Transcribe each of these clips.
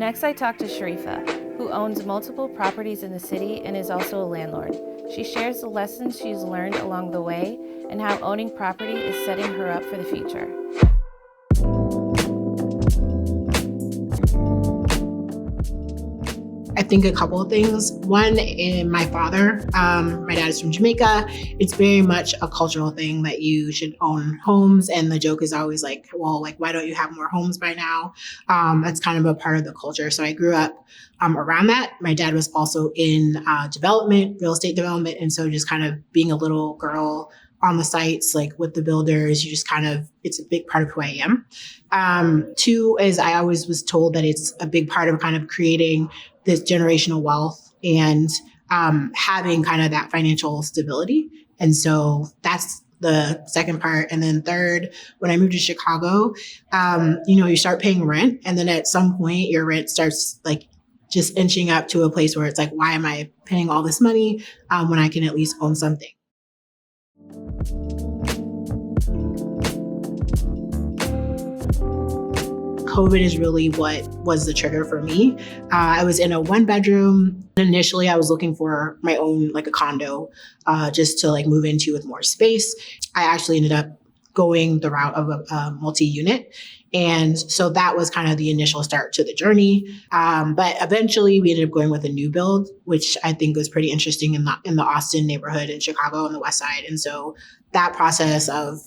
Next, I talked to Sharifa, who owns multiple properties in the city and is also a landlord. She shares the lessons she's learned along the way and how owning property is setting her up for the future. I think a couple of things. One, in my father, my dad is from Jamaica. It's very much a cultural thing that you should own homes. And the joke is always like, well, like, why don't you have more homes by now? That's kind of a part of the culture. So I grew up around that. My dad was also in development, real estate development. And so just kind of being a little girl on the sites, like with the builders, you just kind of, it's a big part of who I am. Two is I always was told that it's a big part of kind of creating this generational wealth and having kind of that financial stability. And so that's the second part. And then third, when I moved to Chicago, you start paying rent. And then at some point your rent starts like just inching up to a place where it's like, why am I paying all this money when I can at least own something? COVID is really what was the trigger for me. I was in a 1-bedroom. Initially, I was looking for my own, like a condo, just to like move into with more space. I actually ended up going the route of a multi-unit. And so that was kind of the initial start to the journey. But eventually we ended up going with a new build, which I think was pretty interesting in the Austin neighborhood in Chicago on the West Side. And so that process of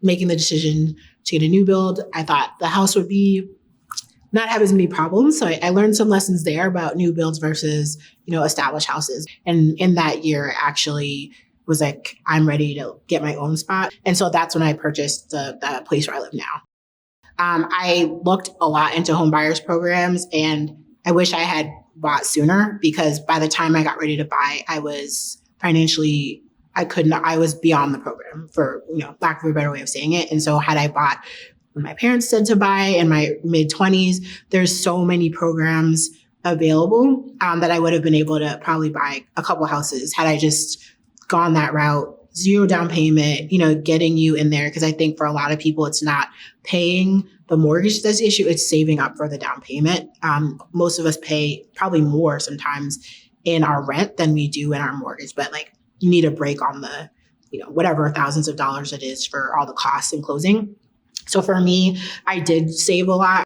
making the decision to get a new build, I thought the house would be not have as many problems. So I learned some lessons there about new builds versus, established houses. And in that year, actually was like, I'm ready to get my own spot. And so that's when I purchased the place where I live now. I looked a lot into homebuyers programs, and I wish I had bought sooner because by the time I got ready to buy, I was financially, I was beyond the program for, lack of a better way of saying it. And so had I bought when my parents said to buy in my mid-20s, there's so many programs available that I would have been able to probably buy a couple houses had I just gone that route. 0 down payment, getting you in there. Because I think for a lot of people, it's not paying the mortgage that's the issue. It's saving up for the down payment. Most of us pay probably more sometimes in our rent than we do in our mortgage. But like you need a break on the, whatever thousands of dollars it is for all the costs in closing. So for me, I did save a lot.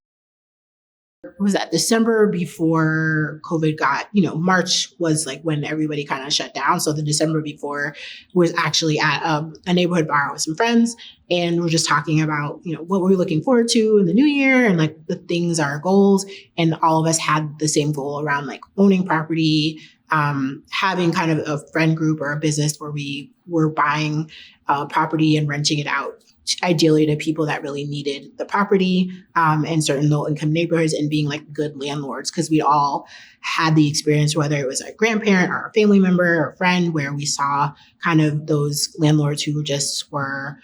Was that December before COVID got, March was like when everybody kind of shut down. So the December before was actually at a neighborhood bar with some friends. And we're just talking about, what we're looking forward to in the new year and like the things, our goals. And all of us had the same goal around like owning property, having kind of a friend group or a business where we were buying property and renting it out, ideally to people that really needed the property in certain low income neighborhoods and being like good landlords because we all had the experience, whether it was a grandparent or a family member or a friend, where we saw kind of those landlords who just were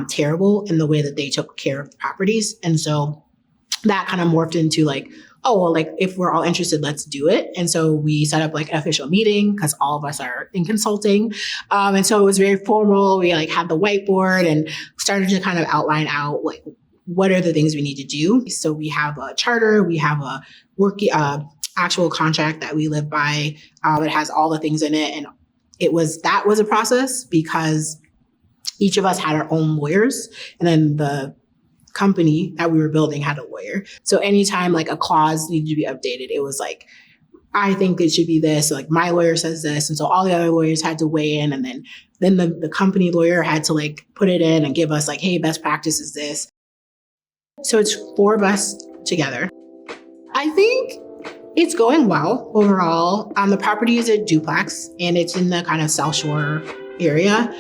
terrible in the way that they took care of the properties. And so that kind of morphed into like, oh, well, like if we're all interested, let's do it. And so we set up like an official meeting because all of us are in consulting. And so it was very formal. We like had the whiteboard and started to kind of outline out like, what are the things we need to do? So we have a charter, we have a actual contract that we live by. It has all the things in it. And that was a process because each of us had our own lawyers. And then the company that we were building had a lawyer. So anytime like a clause needed to be updated, it was like, I think it should be this. So like my lawyer says this. And so all the other lawyers had to weigh in. And then the company lawyer had to like put it in and give us like, hey, best practice is this. So it's 4 of us together. I think it's going well overall. The property is a duplex and it's in the kind of South Shore area.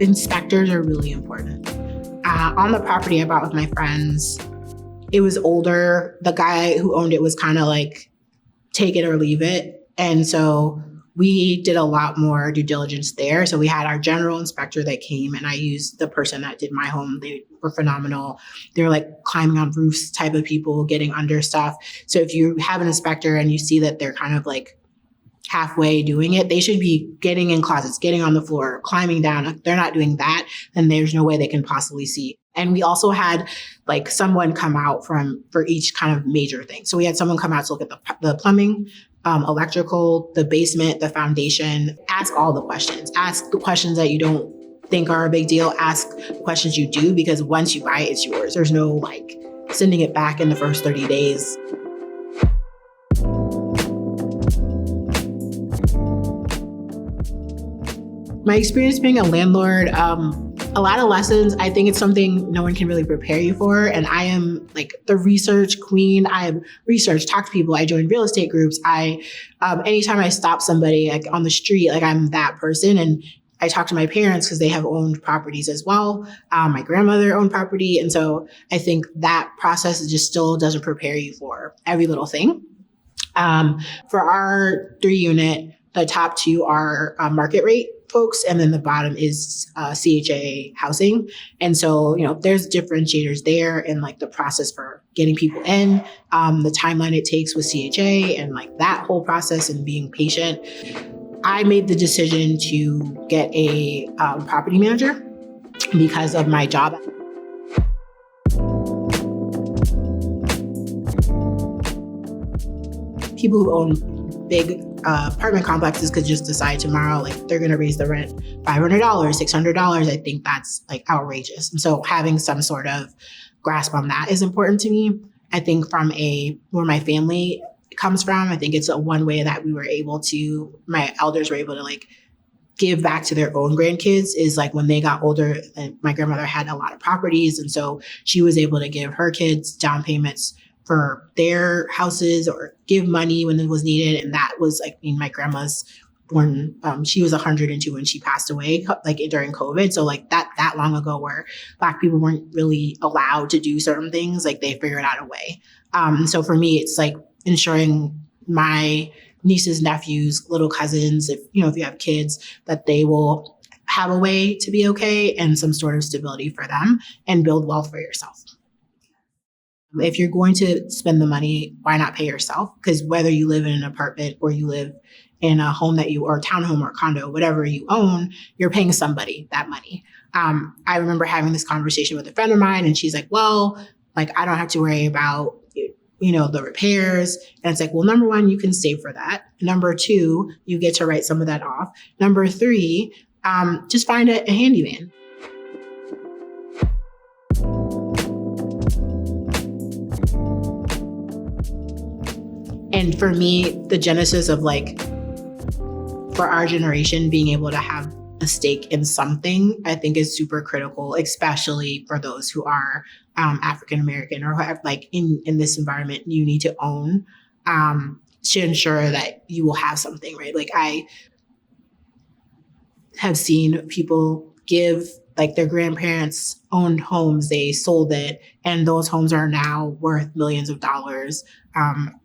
Inspectors are really important. On the property I bought with my friends, it was older. The guy who owned it was kind of like, take it or leave it. And so we did a lot more due diligence there. So we had our general inspector that came and I used the person that did my home. They were phenomenal. They were like climbing on roofs type of people, getting under stuff. So if you have an inspector and you see that they're kind of like halfway doing it. They should be getting in closets, getting on the floor, climbing down. If they're not doing that, then there's no way they can possibly see. And we also had like someone come out for each kind of major thing. So we had someone come out to look at the plumbing, electrical, the basement, the foundation. Ask all the questions. Ask the questions that you don't think are a big deal. Ask questions you do, because once you buy it, it's yours. There's no like sending it back in the first 30 days. My experience being a landlord, a lot of lessons. I think it's something no one can really prepare you for. And I am like the research queen. I have researched, talked to people. I joined real estate groups. Anytime I stop somebody like on the street, like I'm that person. And I talk to my parents because they have owned properties as well. My grandmother owned property. And so I think that process just still doesn't prepare you for every little thing. For our 3-unit, the top 2 are market rate folks, and then the bottom is CHA housing. And so, there's differentiators there, and like the process for getting people in, the timeline it takes with CHA, and like that whole process and being patient. I made the decision to get a property manager because of my job. People who own big apartment complexes could just decide tomorrow, like they're going to raise the rent $500, $600. I think that's like outrageous. And so having some sort of grasp on that is important to me. I think from where my family comes from, I think it's one way that my elders were able to like give back to their own grandkids is like when they got older, and my grandmother had a lot of properties. And so she was able to give her kids down payments for their houses or give money when it was needed. And that was like, my grandma's born, she was 102 when she passed away, like during COVID. So like that long ago, where Black people weren't really allowed to do certain things, like they figured out a way. So for me, it's like ensuring my nieces, nephews, little cousins, if you have kids, that they will have a way to be okay and some sort of stability for them and build wealth for yourself. If you're going to spend the money, why not pay yourself? Because whether you live in an apartment or you live in a home or townhome or condo, whatever you own, you're paying somebody that money. I remember having this conversation with a friend of mine, and she's like, well, like I don't have to worry about, the repairs. And it's like, well, number 1, you can save for that. Number 2, you get to write some of that off. Number 3, just find a handyman. And for me, the genesis of like, for our generation, being able to have a stake in something, I think is super critical, especially for those who are African-American or who have like in this environment, you need to own to ensure that you will have something, right? Like I have seen people give, like their grandparents owned homes, they sold it, and those homes are now worth millions of dollars.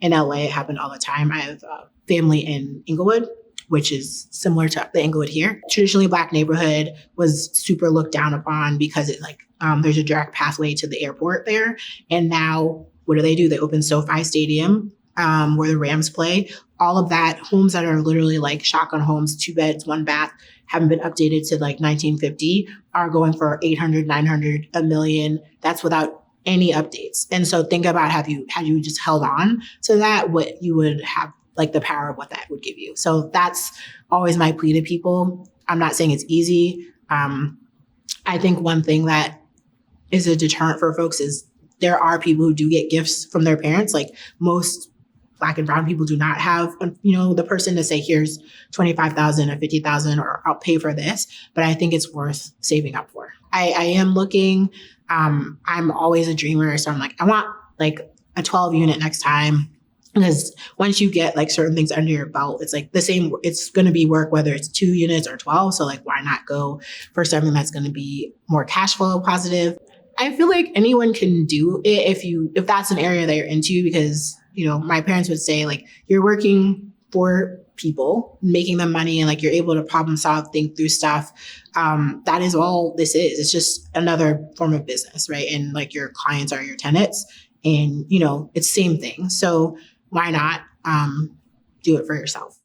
In LA, it happened all the time. I have a family in Inglewood, which is similar to the Inglewood here. Traditionally, Black neighborhood was super looked down upon because it there's a direct pathway to the airport there. And now what do? They open SoFi Stadium, where the Rams play. All of that, homes that are literally like shotgun homes, 2 beds, 1 bath, haven't been updated to like 1950, are going for 800, 900, $1 million. That's without any updates. And so think about had you just held on to that, what you would have, like the power of what that would give you. So that's always my plea to people. I'm not saying it's easy. I think one thing that is a deterrent for folks is there are people who do get gifts from their parents. Like most Black and brown people do not have, the person to say, here's $25,000 or $50,000, or I'll pay for this. But I think it's worth saving up for. I am looking, I'm always a dreamer. So I'm like, I want like a 12 unit next time. Because once you get like certain things under your belt, it's like the same, it's going to be work, whether it's 2 units or 12. So like, why not go for something that's going to be more cash flow positive? I feel like anyone can do it if that's an area that you're into, because, my parents would say like, you're working for people, making them money, and like, you're able to problem solve, think through stuff. That is all this is. It's just another form of business, right? And like your clients are your tenants, and, it's same thing. So why not do it for yourself?